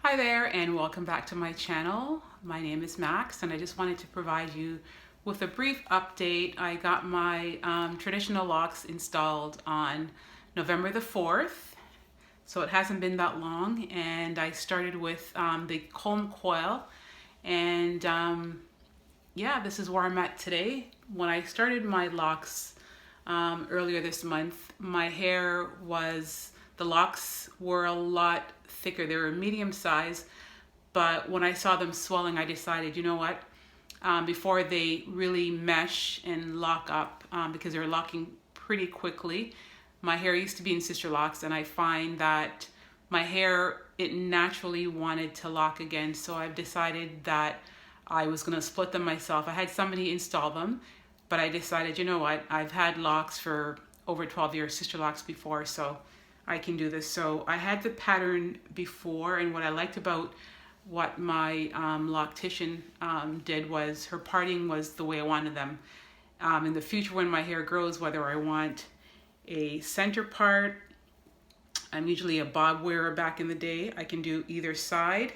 Hi there and welcome back to my channel. My name is Max and I just wanted to provide you with a brief update. I got my traditional locks installed on November the 4th, so it hasn't been that long, and I started with the comb coil, and yeah, this is where I'm at today. When I started my locks earlier this month, my hair was, the locks were a lot thicker. They were medium size, but when I saw them swelling, I decided, you know what, before they really mesh and lock up, because they're locking pretty quickly. My hair used to be in sister locks, and I find that my hair, it naturally wanted to lock again, so I've decided that I was going to split them myself. I had somebody install them, but I decided, you know what, I've had locks for over 12 years, sister locks before, so I can do this. So I had the pattern before, and what I liked about what my loctician did was her parting was the way I wanted them. In the future, when my hair grows, whether I want a center part, I'm usually a bob wearer back in the day, I can do either side.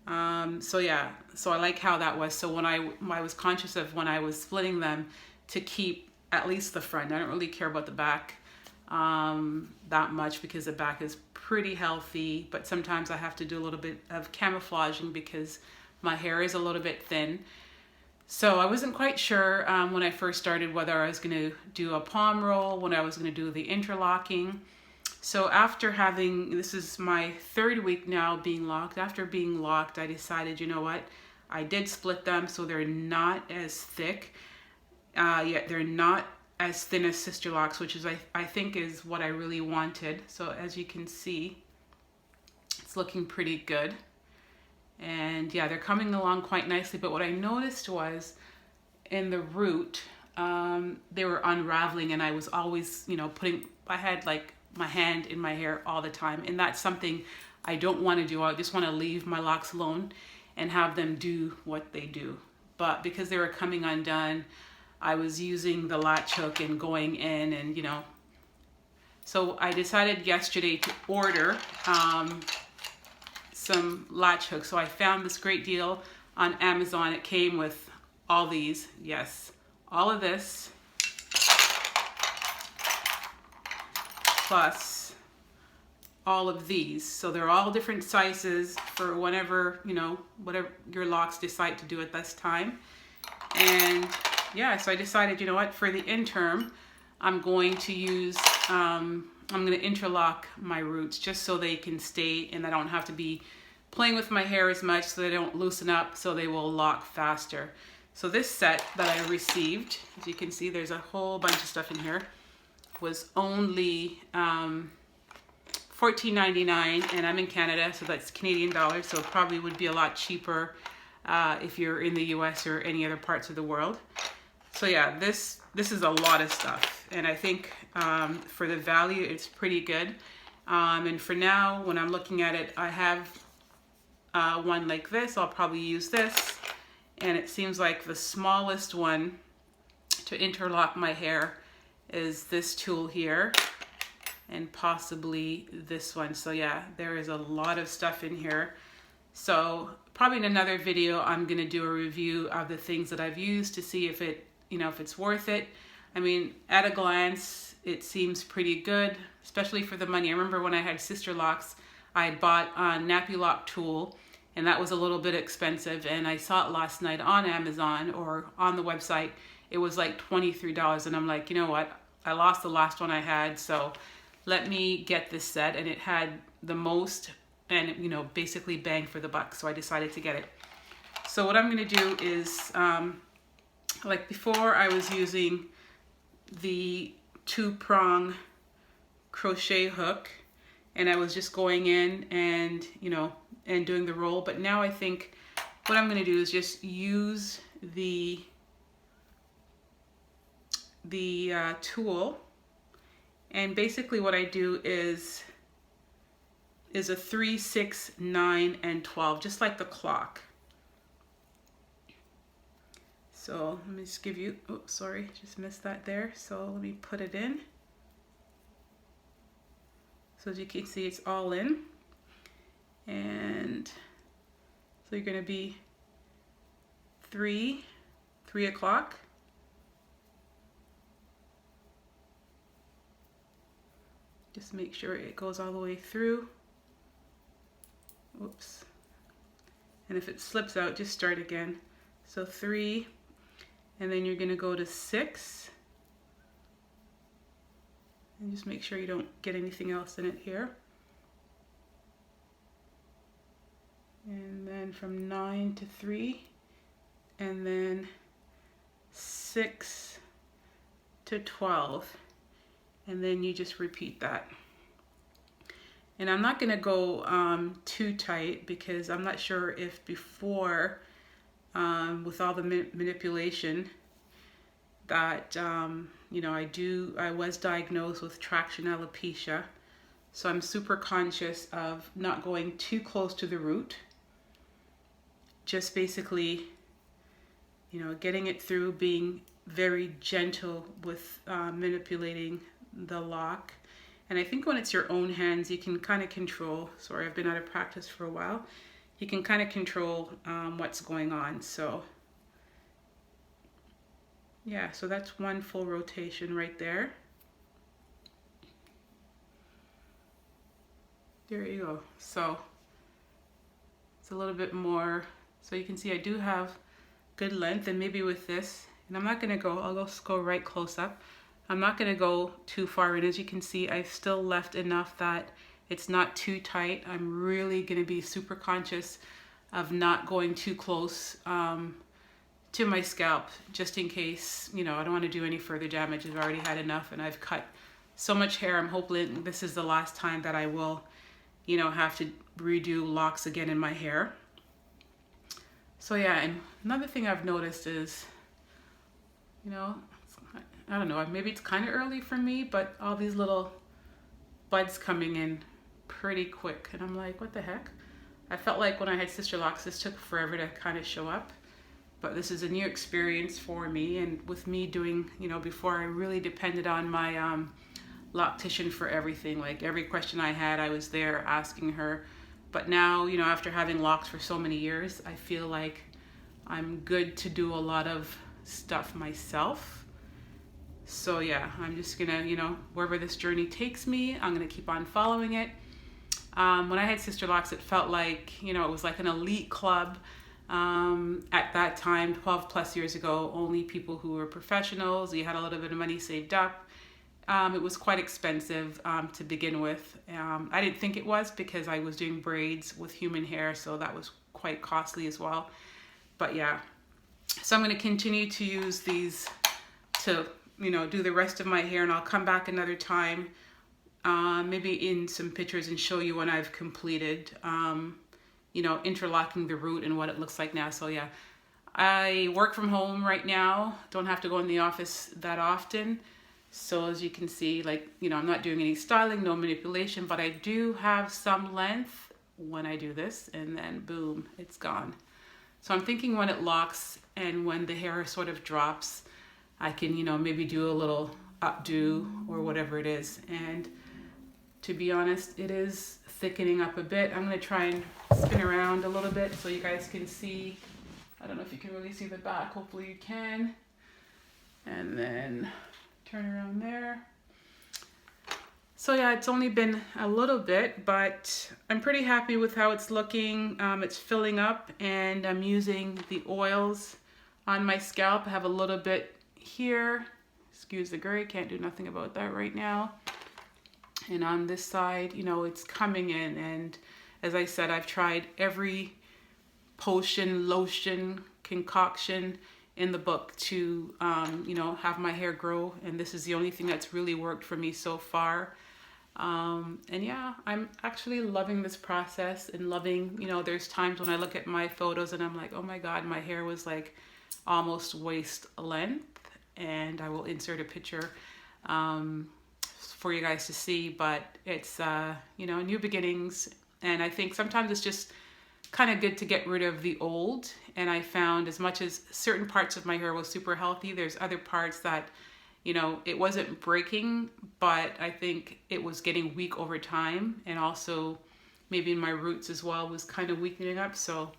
So yeah, so I like how that was. So when I was conscious of when I was splitting them to keep at least the front. I don't really care about the back that much because the back is pretty healthy, but sometimes I have to do a little bit of camouflaging because my hair is a little bit thin. So I wasn't quite sure when I first started whether I was going to do a palm roll, when I was going to do the interlocking. So after having, this is my third week now being locked, after being locked, I decided, you know what, I did split them so they're not as thick, yet they're not as thin as sister locks, which is I think is what I really wanted. So as you can see, it's looking pretty good. And yeah, they're coming along quite nicely, but what I noticed was in the root, they were unraveling, and I was always, you know, I had like my hand in my hair all the time, and that's something I don't want to do. I just want to leave my locks alone and have them do what they do. But because they were coming undone, I was using the latch hook and going in, and you know, so I decided yesterday to order some latch hooks. So I found this great deal on Amazon. It came with all these, yes, all of this, plus all of these. So they're all different sizes for whenever, you know, whatever your locks decide to do at this time. And yeah, so I decided, you know what, for the interim, I'm going to use, I'm going to interlock my roots just so they can stay and I don't have to be playing with my hair as much, so they don't loosen up, so they will lock faster. So this set that I received, as you can see, there's a whole bunch of stuff in here, was only $14.99, and I'm in Canada, so that's Canadian dollars, so it probably would be a lot cheaper if you're in the US or any other parts of the world. So yeah, this is a lot of stuff, and I think for the value, it's pretty good. And for now, when I'm looking at it, I have one like this. I'll probably use this, and it seems like the smallest one to interlock my hair is this tool here, and possibly this one. So yeah, there is a lot of stuff in here. So probably in another video, I'm gonna do a review of the things that I've used to see if it, you know, if it's worth it. I mean, at a glance, it seems pretty good, especially for the money. I remember when I had sister locks, I had bought a nappy lock tool, and that was a little bit expensive, and I saw it last night on Amazon or on the website. It was like $23, and I'm like, you know what, I lost the last one I had, so let me get this set, and it had the most, and you know, basically bang for the buck, so I decided to get it. So what I'm gonna do is, like before, I was using the 2-prong crochet hook, and I was just going in and, you know, and doing the roll. But now I think what I'm gonna do is just use the tool, and basically what I do is a 3, 6, 9, and 12, just like the clock. So let me just give you, oh, sorry, just missed that there. So let me put it in. So as you can see, it's all in. And so you're going to be 3 o'clock. Just make sure it goes all the way through. Whoops. And if it slips out, just start again. So 3, and then you're going to go to 6. And just make sure you don't get anything else in it here. And then from 9 to 3, and then 6 to 12. And then you just repeat that. And I'm not going to go too tight, because I'm not sure if before, with all the manipulation, that you know, I was diagnosed with traction alopecia, so I'm super conscious of not going too close to the root. Just basically, you know, getting it through, being very gentle with manipulating the lock. And I think when it's your own hands, you can kind of control, sorry, I've been out of practice for a while, you can kind of control what's going on. So yeah, so that's one full rotation right there. There you go. So it's a little bit more, so you can see I do have good length, and maybe with this, and I'm not going to go, I'll just go right close up. I'm not going to go too far in. As you can see, I've still left enough that it's not too tight. I'm really going to be super conscious of not going too close to my scalp, just in case, you know, I don't want to do any further damage. I've already had enough, and I've cut so much hair. I'm hoping this is the last time that I will, you know, have to redo locks again in my hair. So yeah, and another thing I've noticed is, you know, I don't know, maybe it's kind of early for me, but all these little buds coming in pretty quick. And I'm like, what the heck? I felt like when I had sister locks, this took forever to kind of show up. But this is a new experience for me. And with me doing, you know, before I really depended on my loctician for everything. Like every question I had, I was there asking her. But now, you know, after having locks for so many years, I feel like I'm good to do a lot of stuff myself. So yeah, I'm just gonna, you know, wherever this journey takes me, I'm gonna keep on following it. When I had sister locks, it felt like, you know, it was like an elite club. At that time, 12 plus years ago, only people who were professionals, you had a little bit of money saved up. It was quite expensive to begin with. I didn't think it was, because I was doing braids with human hair, so that was quite costly as well. But yeah, so I'm going to continue to use these to, you know, do the rest of my hair, and I'll come back another time, maybe in some pictures, and show you when I've completed, you know, interlocking the root and what it looks like now. So yeah, I work from home right now, don't have to go in the office that often. So as you can see, like, you know, I'm not doing any styling, no manipulation, but I do have some length when I do this, and then boom, it's gone. So I'm thinking when it locks and when the hair sort of drops, I can, you know, maybe do a little updo or whatever it is. And to be honest, it is thickening up a bit. I'm going to try and spin around a little bit so you guys can see. I don't know if you can really see the back. Hopefully you can. And then turn around there. So yeah, it's only been a little bit, but I'm pretty happy with how it's looking. It's filling up, and I'm using the oils on my scalp. I have a little bit here. Excuse the gray, can't do nothing about that right now. And on this side, you know, it's coming in. And as I said, I've tried every potion, lotion, concoction in the book to, you know, have my hair grow. And this is the only thing that's really worked for me so far. And yeah, I'm actually loving this process and loving, you know, there's times when I look at my photos and I'm like, oh my God, my hair was like almost waist length. And I will insert a picture for you guys to see, but it's, you know, new beginnings. And I think sometimes it's just kind of good to get rid of the old. And I found as much as certain parts of my hair was super healthy, there's other parts that, you know, it wasn't breaking, but I think it was getting weak over time. And also, maybe my roots as well was kind of weakening up. So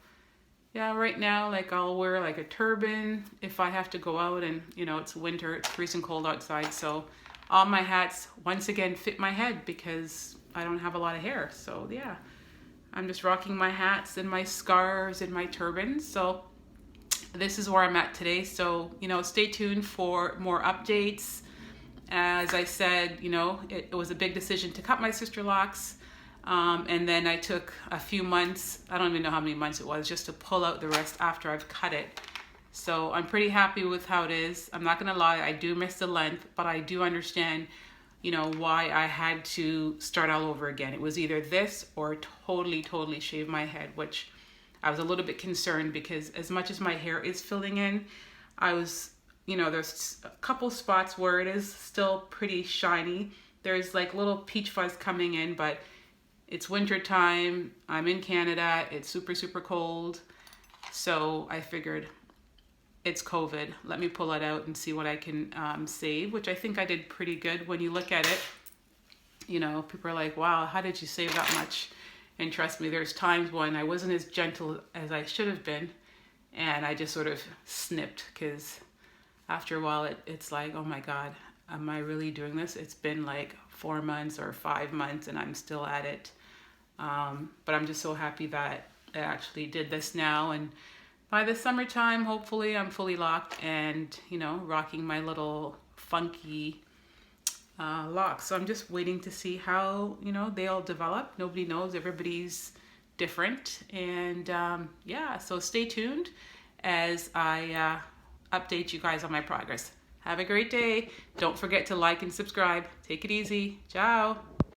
yeah, right now, like I'll wear like a turban if I have to go out and, you know, it's winter, it's freezing cold outside. So all my hats, once again, fit my head because I don't have a lot of hair. So yeah, I'm just rocking my hats and my scarves and my turbans. So this is where I'm at today. So, you know, stay tuned for more updates. As I said, you know, it was a big decision to cut my sister locks. And then I took a few months, I don't even know how many months it was, just to pull out the rest after I've cut it. So I'm pretty happy with how it is. I'm not gonna lie, I do miss the length, but I do understand, you know, why I had to start all over again. It was either this or totally shave my head, which I was a little bit concerned because as much as my hair is filling in, I was, you know, there's a couple spots where it is still pretty shiny. There's like little peach fuzz coming in, but it's winter time. I'm in Canada. It's super cold. So I figured it's COVID. Let me pull it out and see what I can save, which I think I did pretty good. When you look at it, you know, people are like, wow, how did you save that much? And trust me, there's times when I wasn't as gentle as I should have been. And I just sort of snipped because after a while, it's like, oh my God, am I really doing this? It's been like 4 months or 5 months and I'm still at it. But I'm just so happy that I actually did this now. And by the summertime, hopefully I'm fully locked and, you know, rocking my little funky locks. So I'm just waiting to see how, you know, they all develop. Nobody knows. Everybody's different. And yeah, so stay tuned as I update you guys on my progress. Have a great day. Don't forget to like and subscribe. Take it easy. Ciao.